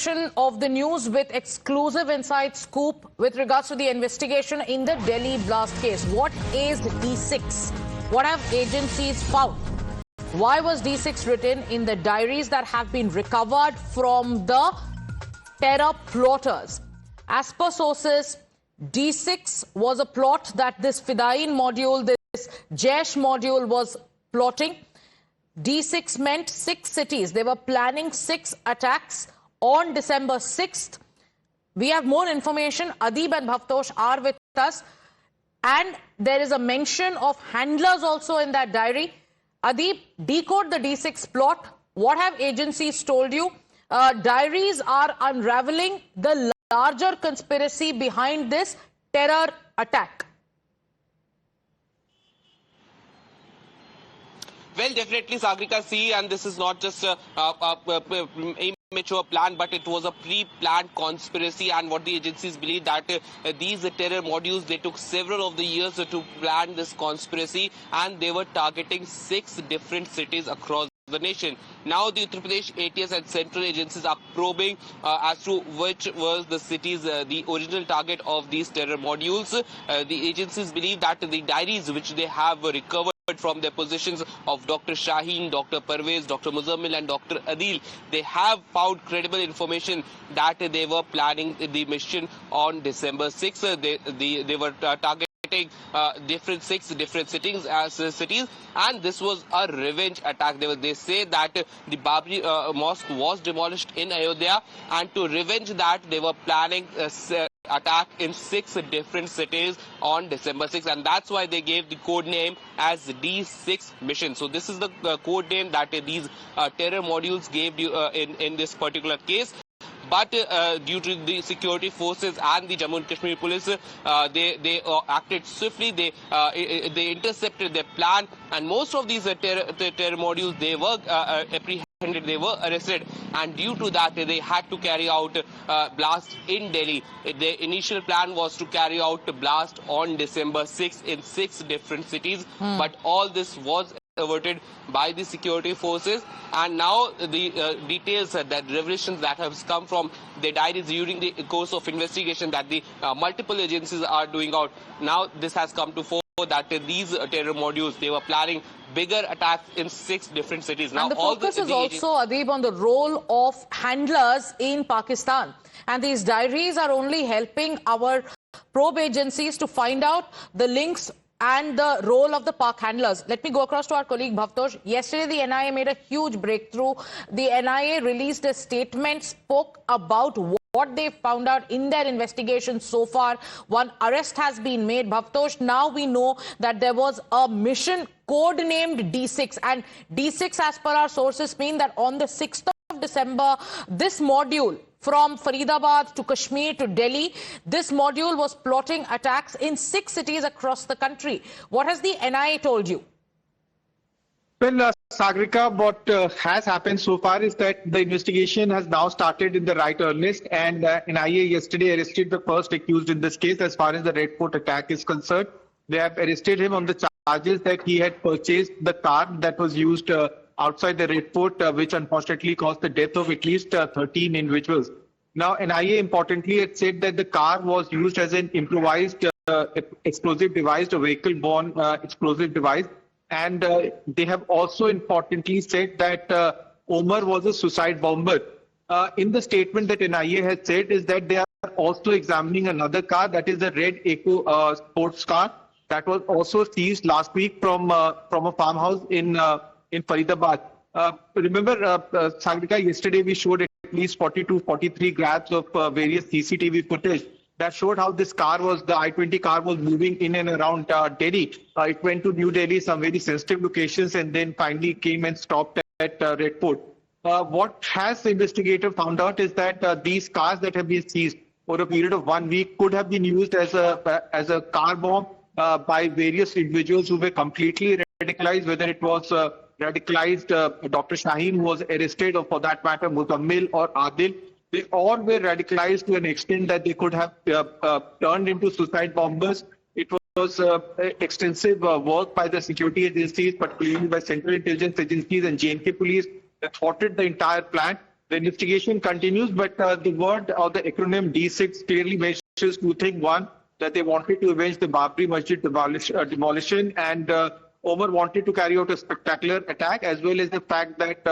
of the news with exclusive inside scoop with regards to the investigation in the Delhi blast case. What is D6? What have agencies found? Why was D6 written in the diaries that have been recovered from the terror plotters? As per sources, D6 was a plot that this Fidayeen module, this Jaish module was plotting. D6 meant 6 cities. They were planning 6 attacks on December 6th. We have more information. Adib and Bhavtosh are with us. And there is a mention of handlers also in that diary. Adib, decode the D6 plot. What have agencies told you? Diaries are unraveling the larger conspiracy behind this terror attack. Well, definitely, Sagrika, see, and this is not just a immature plan, but it was a pre-planned conspiracy. And what the agencies believe that these terror modules, they took several of the years to plan this conspiracy, and they were targeting 6 different cities across the nation. Now the Uttar Pradesh ATS and central agencies are probing as to which was the cities, the original target of these terror modules. The agencies believe that the diaries which they have recovered from their positions of Dr Shaheen, Dr Parvez, Dr Muzammil and Dr Adil, they have found credible information that they were planning the mission on December 6th. They were targeting six different cities, and this was a revenge attack. They say that the Babri mosque was demolished in Ayodhya, and to revenge that they were planning attack in 6 different cities on December 6th, and that's why they gave the code name as D6 mission. So this is the code name that these terror modules gave you in this particular case. But due to the security forces and the Jammu and Kashmir police, they acted swiftly. They intercepted their plan, and most of these terror modules, they were apprehended, they were arrested, and due to that they had to carry out blast in Delhi. The initial plan was to carry out the blast on December 6th in 6 different cities, but all this was averted by the security forces. And now the details, that revelations that have come from the diaries during the course of investigation that the multiple agencies are doing out, now this has come to fore that these terror modules, they were planning bigger attacks in 6 different cities. Now, and the focus is also, Adib, on the role of handlers in Pakistan. And these diaries are only helping our probe agencies to find out the links and the role of the park handlers. Let me go across to our colleague Bhavtosh. Yesterday, the NIA made a huge breakthrough. The NIA released a statement, spoke about what they found out in their investigation so far. One arrest has been made, Bhavtosh. Now we know that there was a mission codenamed D6. And D6, as per our sources, mean that on the 6th of December, this module from Faridabad to Kashmir to Delhi, this module was plotting attacks in 6 cities across the country. What has the NIA told you? Well, Sagrika, what has happened so far is that the investigation has now started in the right earnest, and NIA yesterday arrested the first accused in this case as far as the Red Fort attack is concerned. They have arrested him on the charges that he had purchased the car that was used outside the Red Fort, which unfortunately caused the death of at least 13 individuals. Now, NIA importantly had said that the car was used as an improvised explosive device, a vehicle-borne explosive device. And they have also importantly said that Umar was a suicide bomber. In the statement that NIA has said is that they are also examining another car, that is the red Eco sports car, that was also seized last week from a farmhouse in Faridabad. Remember, Sagrika, yesterday we showed at least 43 grabs of various CCTV footage that showed how this car was, the I-20 car was moving in and around Delhi. It went to New Delhi, some very sensitive locations, and then finally came and stopped at Red Fort. What has the investigator found out is that these cars that have been seized over a period of 1 week could have been used as a car bomb by various individuals who were completely radicalized, whether it was radicalized Dr Shaheen, who was arrested, or for that matter Muzammil or Adil. They all were radicalized to an extent that they could have turned into suicide bombers. It was extensive work by the security agencies, particularly by Central Intelligence Agencies and J&K Police, that thwarted the entire plan. The investigation continues, but the word or the acronym D6 clearly mentions two things. One, that they wanted to avenge the Babri Masjid demolition, and Umar wanted to carry out a spectacular attack, as well as the fact that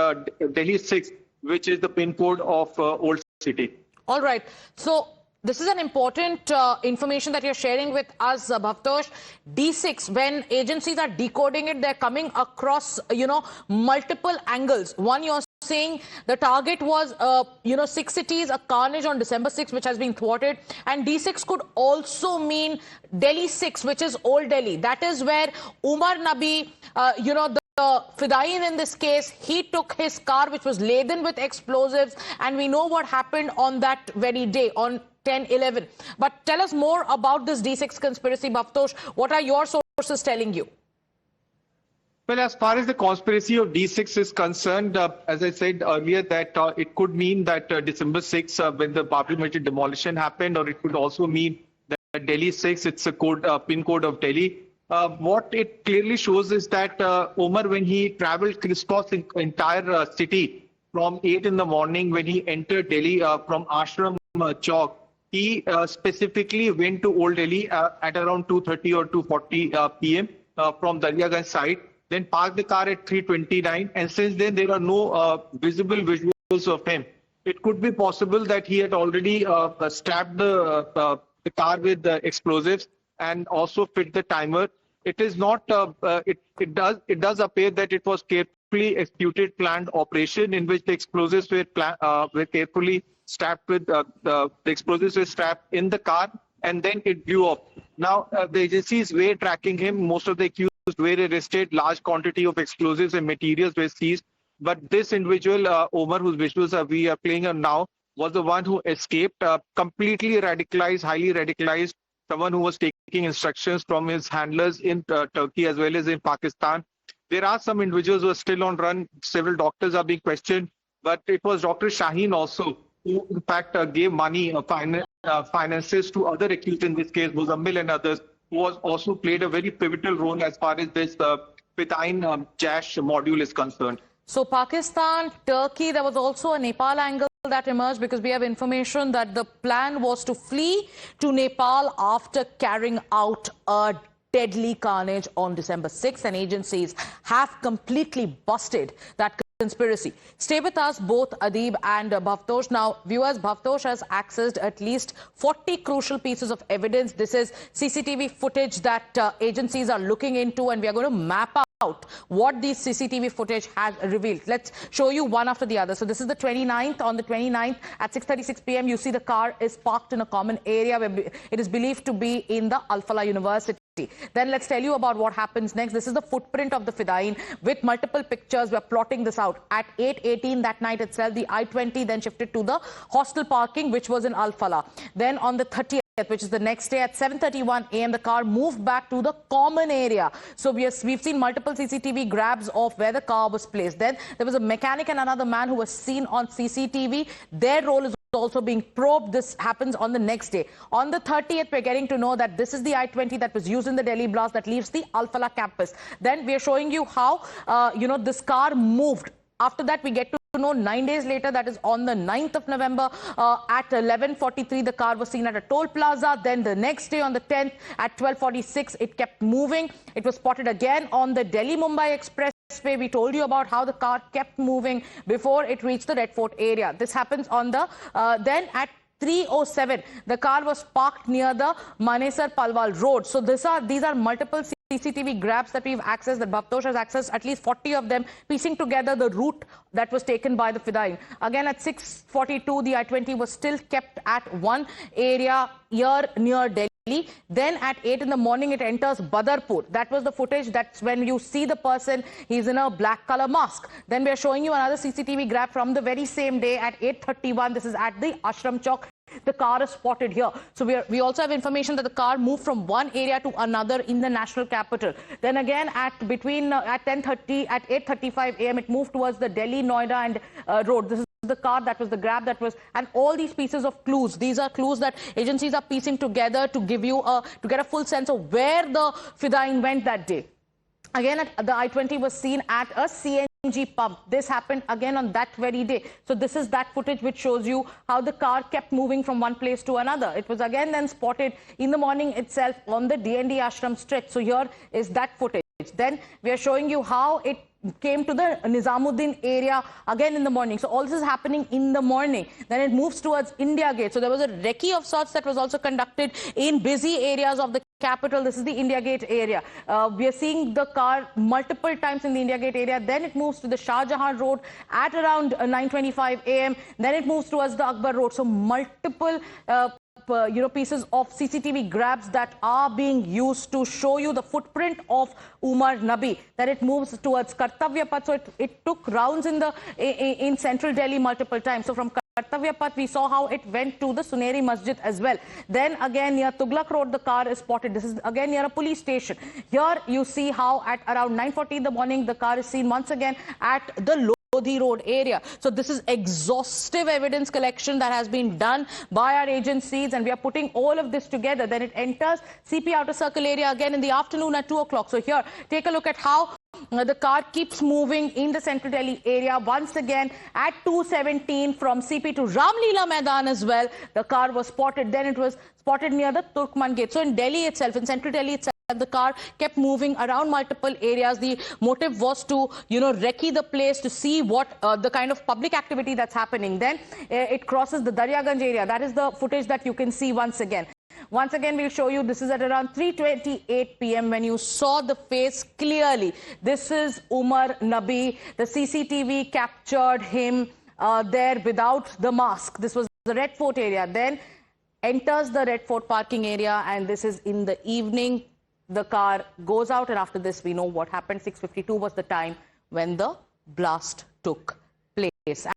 Delhi 6, which is the pin code of Old City. All right. So this is an important information that you're sharing with us, Bhavtosh. D6, when agencies are decoding it, they're coming across, multiple angles. One, you're saying the target was, 6 cities, a carnage on December 6, which has been thwarted. And D6 could also mean Delhi 6, which is Old Delhi. That is where Umar Nabi, the Fidain in this case, he took his car, which was laden with explosives, and we know what happened on that very day, on 10/11. But tell us more about this D6 conspiracy, Bhavtosh. What are your sources telling you? Well, as far as the conspiracy of D6 is concerned, as I said earlier, that it could mean that December 6, when the Babri Masjid demolition happened, or it could also mean that Delhi 6, it's a pin code of Delhi. What it clearly shows is that Umar, when he traveled crisscross the entire city from 8 in the morning, when he entered Delhi from Ashram Chowk, he specifically went to Old Delhi at around 2:30 or 2:40 p.m. From Daryaganj side, then parked the car at 3:29, and since then there are no visible visuals of him. It could be possible that he had already strapped the car with the explosives and also fit the timer. It is not. It does appear that it was carefully executed, planned operation in which the explosives were carefully strapped with the explosives were strapped in the car, and then it blew up. Now the agencies were tracking him. Most of the accused were arrested. Large quantity of explosives and materials were seized. But this individual, Umar, whose visuals we are playing on now, was the one who escaped, completely radicalized, highly radicalized, someone who was taking instructions from his handlers in Turkey as well as in Pakistan. There are some individuals who are still on run. Several doctors are being questioned. But it was Dr Shaheen also who, in fact, gave money, finances to other accused in this case, Muzammil and others, who was also played a very pivotal role as far as this Fidain Jaish module is concerned. So Pakistan, Turkey, there was also a Nepal angle that emerged, because we have information that the plan was to flee to Nepal after carrying out a deadly carnage on December 6th, and agencies have completely busted that conspiracy. Stay with us, both Adib and Bhavtosh. Now, viewers, Bhavtosh has accessed at least 40 crucial pieces of evidence. This is CCTV footage that agencies are looking into, and we are going to map out what these CCTV footage has revealed. Let's show you one after the other. So this is the 29th. On the 29th at 6:36 p.m, you see the car is parked in a common area where it is believed to be in the Al-Falah University. Then let's tell you about what happens next. This is the footprint of the Fidain with multiple pictures. We're plotting this out. At 8:18 that night itself, the I-20 then shifted to the hostel parking, which was in Al-Falah. Then on the 30th, which is the next day, at 7:31 a.m, the car moved back to the common area. So we've seen multiple CCTV grabs of where the car was placed. Then there was a mechanic and another man who was seen on CCTV. Their role is also being probed. This happens on the next day. On the 30th, we're getting to know that this is the I-20 that was used in the Delhi blast that leaves the Al-Falah campus. Then we're showing you how, this car moved. After that, we get to know 9 days later, that is on the 9th of November, at 11:43, the car was seen at a toll plaza. Then the next day on the 10th at 12:46, it kept moving. It was spotted again on the Delhi-Mumbai Expressway. We told you about how the car kept moving before it reached the Red Fort area. This happens on the, then at 3:07, the car was parked near the Manesar Palwal Road. So these are multiple CCTV grabs that we've accessed, that Bhavtosh has accessed, at least 40 of them, piecing together the route that was taken by the Fidain. Again, at 6:42, the I-20 was still kept at one area here near Delhi. Then at 8 in the morning, it enters Badarpur. That was the footage. That's when you see the person. He's in a black color mask. Then we are showing you another CCTV grab from the very same day at 8:31. This is at the Ashram Chowk. The car is spotted here. So we also have information that the car moved from one area to another in the national capital. Then again at 10:30, at 8:35 a.m, it moved towards the Delhi, Noida and road. This is the car that was the grab that was, and all these pieces of clues. These are clues that agencies are piecing together to give you to get a full sense of where the Fidain went that day. Again, the I-20 was seen at a CNG CNG pump. This happened again on that very day. So this is that footage which shows you how the car kept moving from one place to another. It was again then spotted in the morning itself on the DND Ashram stretch. So here is that footage. Then we are showing you how it came to the Nizamuddin area again in the morning. So all this is happening in the morning. Then it moves towards India Gate. So there was a recce of sorts that was also conducted in busy areas of the capital. This is the India Gate area. We are seeing the car multiple times in the India Gate area. Then it moves to the Shah Jahan Road at around 9:25 a.m. Then it moves towards the Akbar Road. So multiple pieces of CCTV grabs that are being used to show you the footprint of Umar Nabi. Then it moves towards Kartavya Path. So it took rounds in central Delhi multiple times. So from Kartavya Path, we saw how it went to the Suneri Masjid as well. Then again near Tughlaq Road, the car is spotted. This is again near a police station. Here you see how at around 9:40 in the morning, the car is seen once again at the Lodhi Road area. So this is exhaustive evidence collection that has been done by our agencies, and we are putting all of this together. Then it enters CP Outer Circle area again in the afternoon at 2 o'clock. So here, take a look at how the car keeps moving in the central Delhi area. Once again at 2:17 from CP to Ramleela Maidan as well, the car was spotted. Then it was spotted near the Turkman Gate. So in Delhi itself, in central Delhi itself, the car kept moving around multiple areas. The motive was to, recce the place to see what the kind of public activity that's happening. Then it crosses the Daryaganj area. That is the footage that you can see once again. Once again, we'll show you. This is at around 3:28 p.m. when you saw the face clearly. This is Umar Nabi. The CCTV captured him there without the mask. This was the Red Fort area. Then enters the Red Fort parking area, and this is in the evening. The car goes out, and after this, we know what happened. 6:52 was the time when the blast took place.